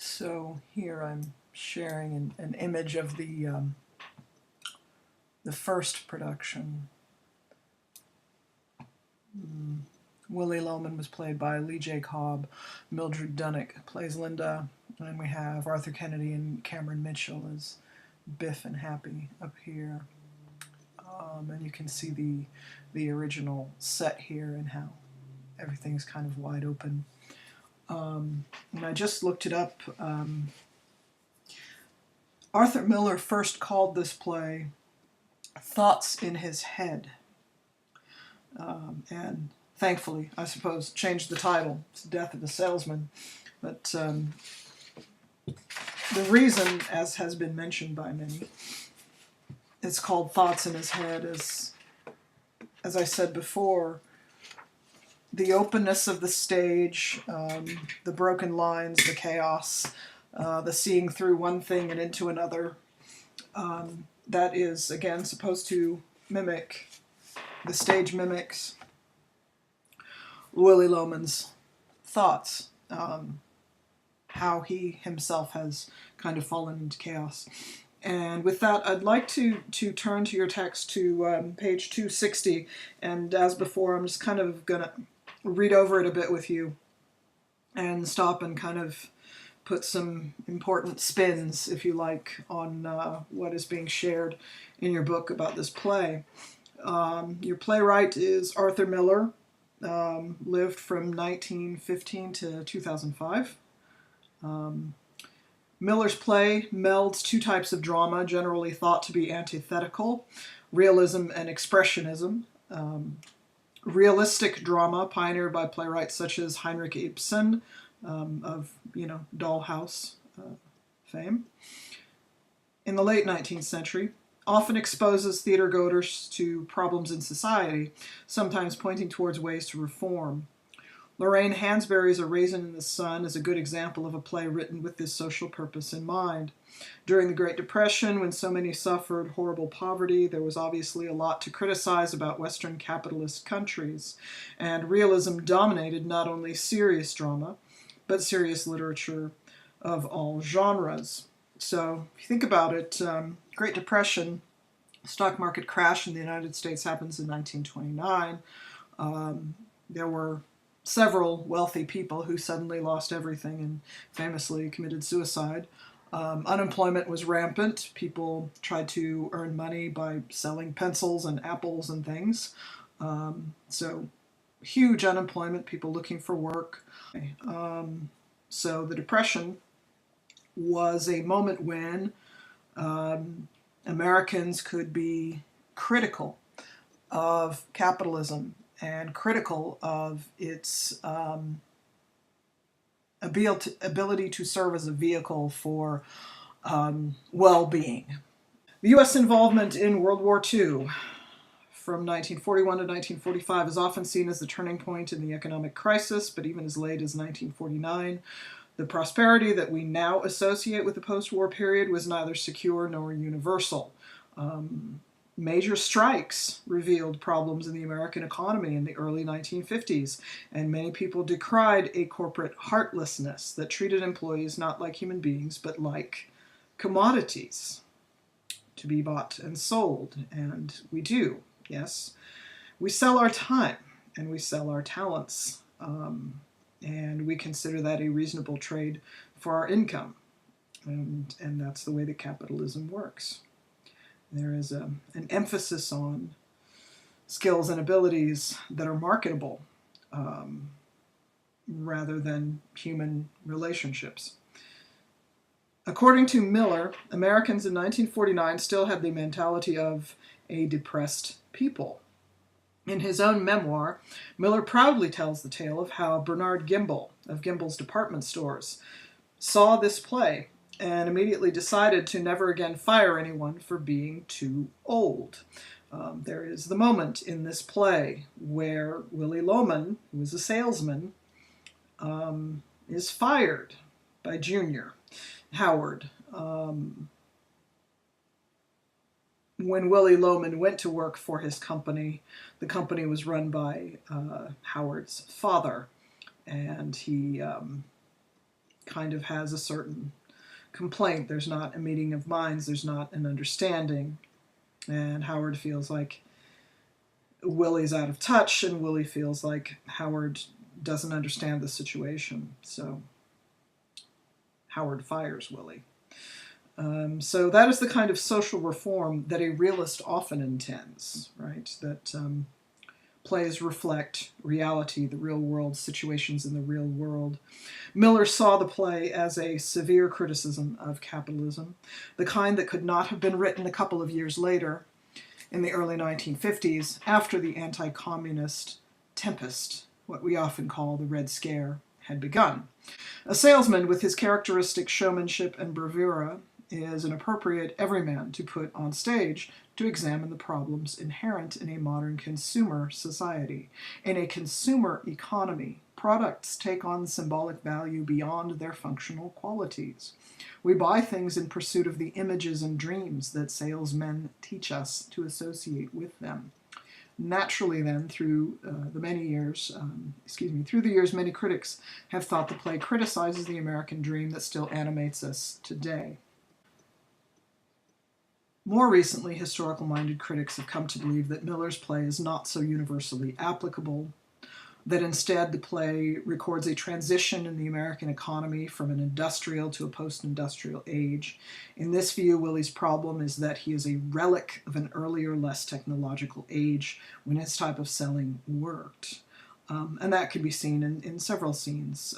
So here I'm sharing an image of the first production. Willie Loman was played by Lee J. Cobb. Mildred Dunnick plays Linda. And we have Arthur Kennedy and Cameron Mitchell as Biff and Happy up here. And you can see the original set here and how everything's kind of wide open. And I just looked it up. Arthur Miller first called this play Thoughts in His Head. And thankfully, I suppose, changed the title. It's Death of a Salesman. But the reason, as has been mentioned by many, it's called Thoughts in His Head is, as I said before, the openness of the stage, the broken lines, the chaos, the seeing through one thing and into another. That is, again, supposed to mimic, the stage mimics Willie Loman's thoughts, how he himself has kind of fallen into chaos. And with that, I'd like to turn to your text to page 260, and as before, I'm just kind of going to read over it a bit with you and stop and kind of put some important spins, if you like, on what is being shared in your book about this play. Your playwright is Arthur Miller, lived from 1915 to 2005. Miller's play melds two types of drama generally thought to be antithetical, realism and expressionism. Realistic drama pioneered by playwrights such as Heinrich Ibsen, of, Dollhouse fame, in the late 19th century, often exposes theater-goers to problems in society, sometimes pointing towards ways to reform. Lorraine Hansberry's A Raisin in the Sun is a good example of a play written with this social purpose in mind. During the Great Depression, when so many suffered horrible poverty, there was obviously a lot to criticize about Western capitalist countries, and realism dominated not only serious drama, but serious literature of all genres. So, if you think about it, Great Depression, stock market crash in the United States happens in 1929. There were several wealthy people who suddenly lost everything and famously committed suicide. Unemployment was rampant. People tried to earn money by selling pencils and apples and things. So huge unemployment, people looking for work. So the Depression was a moment when Americans could be critical of capitalism and critical of its ability to serve as a vehicle for well-being. The U.S. involvement in World War II from 1941 to 1945 is often seen as the turning point in the economic crisis, but even as late as 1949, the prosperity that we now associate with the post-war period was neither secure nor universal. Major strikes revealed problems in the American economy in the early 1950s, and many people decried a corporate heartlessness that treated employees not like human beings, but like commodities to be bought and sold. And we do, yes. We sell our time, and we sell our talents, and we consider that a reasonable trade for our income. And that's the way that capitalism works. There is an emphasis on skills and abilities that are marketable rather than human relationships. According to Miller, Americans in 1949 still had the mentality of a depressed people. In his own memoir, Miller proudly tells the tale of how Bernard Gimble of Gimble's Department Stores saw this play and immediately decided to never again fire anyone for being too old. There is the moment in this play where Willie Loman, who is a salesman, is fired by Junior Howard. When Willie Loman went to work for his company, the company was run by Howard's father, and he kind of has a certain complaint. There's not a meeting of minds, there's not an understanding. And Howard feels like Willie's out of touch, and Willie feels like Howard doesn't understand the situation. So Howard fires Willie. So that is the kind of social reform that a realist often intends, right? That plays reflect reality, the real world, situations in the real world. Miller saw the play as a severe criticism of capitalism, the kind that could not have been written a couple of years later, in the early 1950s, after the anti-communist tempest, what we often call the Red Scare, had begun. A salesman with his characteristic showmanship and bravura is an appropriate everyman to put on stage to examine the problems inherent in a modern consumer society. In a consumer economy, products take on symbolic value beyond their functional qualities. We buy things in pursuit of the images and dreams that salesmen teach us to associate with them. Naturally, then, through through the years, many critics have thought the play criticizes the American dream that still animates us today. More recently, historical-minded critics have come to believe that Miller's play is not so universally applicable, that instead the play records a transition in the American economy from an industrial to a post-industrial age. In this view, Willie's problem is that he is a relic of an earlier, less technological age when his type of selling worked. And that can be seen in several scenes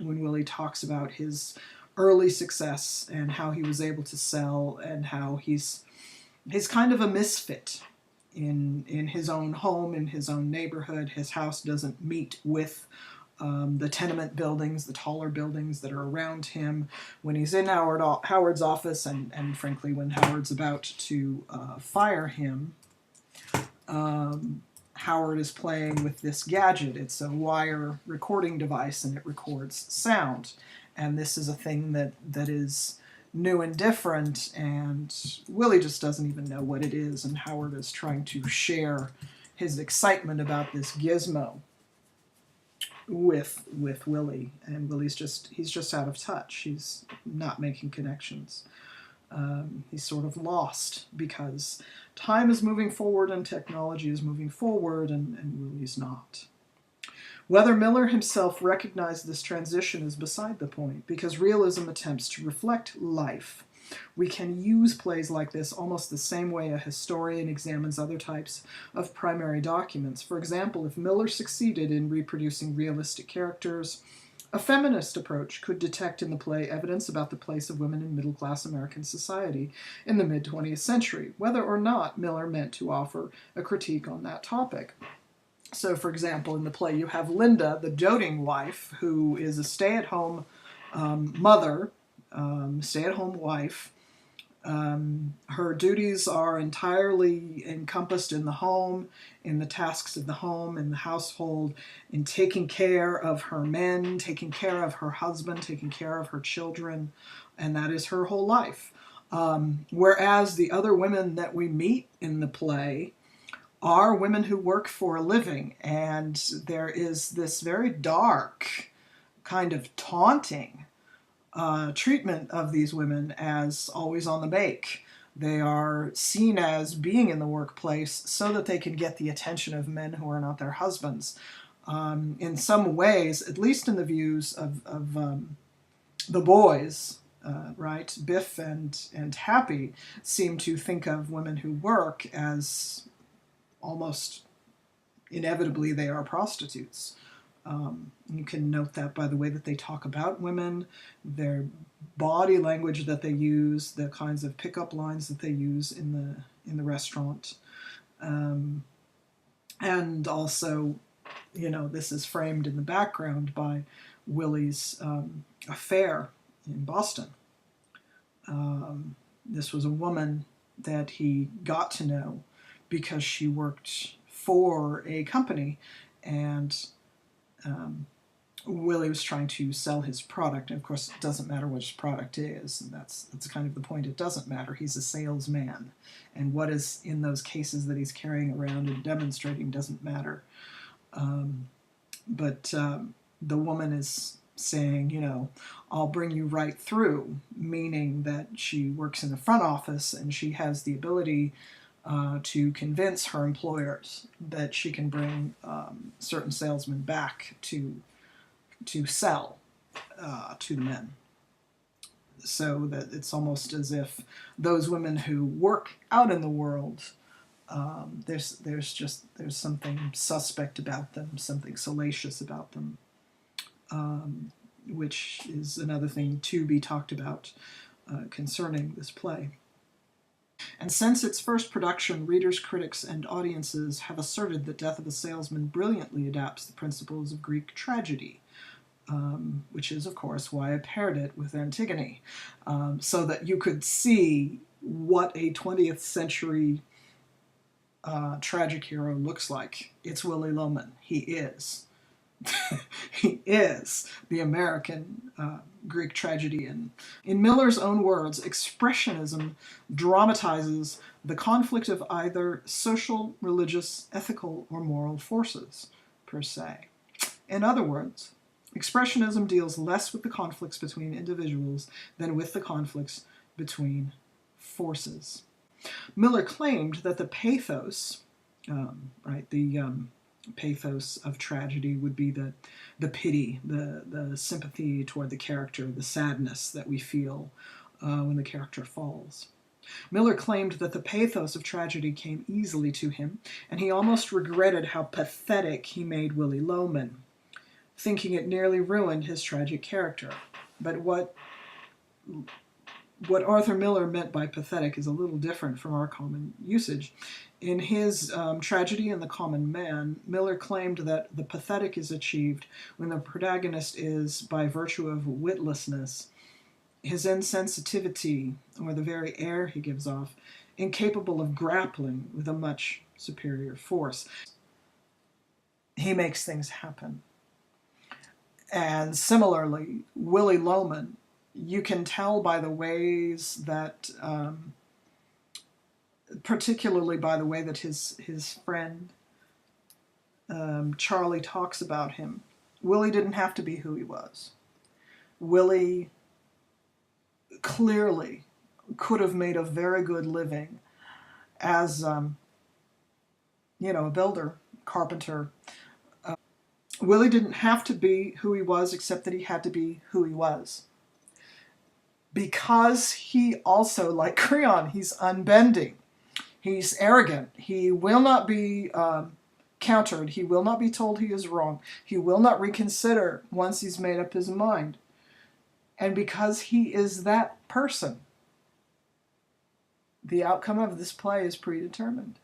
when Willie talks about his early success and how he was able to sell and how he's kind of a misfit in his own home, in his own neighborhood. His house doesn't meet with the tenement buildings, the taller buildings that are around him. When he's in Howard's office, and frankly, when Howard's about to fire him, Howard is playing with this gadget. It's a wire recording device, and it records sound. And this is a thing that is new and different, and Willie just doesn't even know what it is, and Howard is trying to share his excitement about this gizmo with Willie, and Willie's just out of touch. He's not making connections. He's sort of lost because time is moving forward and technology is moving forward, and Willie's not. Whether Miller himself recognized this transition is beside the point, because realism attempts to reflect life. We can use plays like this almost the same way a historian examines other types of primary documents. For example, if Miller succeeded in reproducing realistic characters, a feminist approach could detect in the play evidence about the place of women in middle-class American society in the mid-20th century, whether or not Miller meant to offer a critique on that topic. So, for example, in the play you have Linda, the doting wife, who is a stay-at-home mother, stay-at-home wife. Her duties are entirely encompassed in the home, in the tasks of the home, in the household, in taking care of her men, taking care of her husband, taking care of her children, and that is her whole life. Whereas the other women that we meet in the play are women who work for a living, and there is this very dark, kind of taunting treatment of these women as always on the make. They are seen as being in the workplace so that they can get the attention of men who are not their husbands. In some ways, at least in the views of the boys, right, Biff and Happy seem to think of women who work as almost inevitably they are prostitutes. You can note that by the way that they talk about women, their body language that they use, the kinds of pickup lines that they use in the restaurant. And also, this is framed in the background by Willie's affair in Boston. This was a woman that he got to know because she worked for a company, and Willie was trying to sell his product. And of course, it doesn't matter what his product is, and that's kind of the point. It doesn't matter. He's a salesman, and what is in those cases that he's carrying around and demonstrating doesn't matter. But the woman is saying, I'll bring you right through, meaning that she works in the front office and she has the ability to convince her employers that she can bring certain salesmen back to sell to the men. So that it's almost as if those women who work out in the world, there's something suspect about them, something salacious about them, which is another thing to be talked about concerning this play. And since its first production, readers, critics, and audiences have asserted that Death of a Salesman brilliantly adapts the principles of Greek tragedy, which is, of course, why I paired it with Antigone, so that you could see what a 20th century tragic hero looks like. It's Willy Loman. He is. He is the American Greek tragedy. And in Miller's own words, expressionism dramatizes the conflict of either social, religious, ethical, or moral forces, per se. In other words, expressionism deals less with the conflicts between individuals than with the conflicts between forces. Miller claimed that the pathos, pathos of tragedy would be the pity, the sympathy toward the character, the sadness that we feel when the character falls. Miller claimed that the pathos of tragedy came easily to him, and he almost regretted how pathetic he made Willy Loman, thinking it nearly ruined his tragic character. But what Arthur Miller meant by pathetic is a little different from our common usage. In his Tragedy and the Common Man, Miller claimed that the pathetic is achieved when the protagonist is, by virtue of witlessness, his insensitivity, or the very air he gives off, incapable of grappling with a much superior force. He makes things happen. And similarly, Willy Loman, you can tell by the ways that, particularly by the way that his friend Charlie talks about him. Willie didn't have to be who he was. Willie clearly could have made a very good living as, a builder, carpenter. Willie didn't have to be who he was, except that he had to be who he was. Because he also, like Creon, he's unbending. He's arrogant. He will not be countered. He will not be told he is wrong. He will not reconsider once he's made up his mind. And because he is that person, the outcome of this play is predetermined.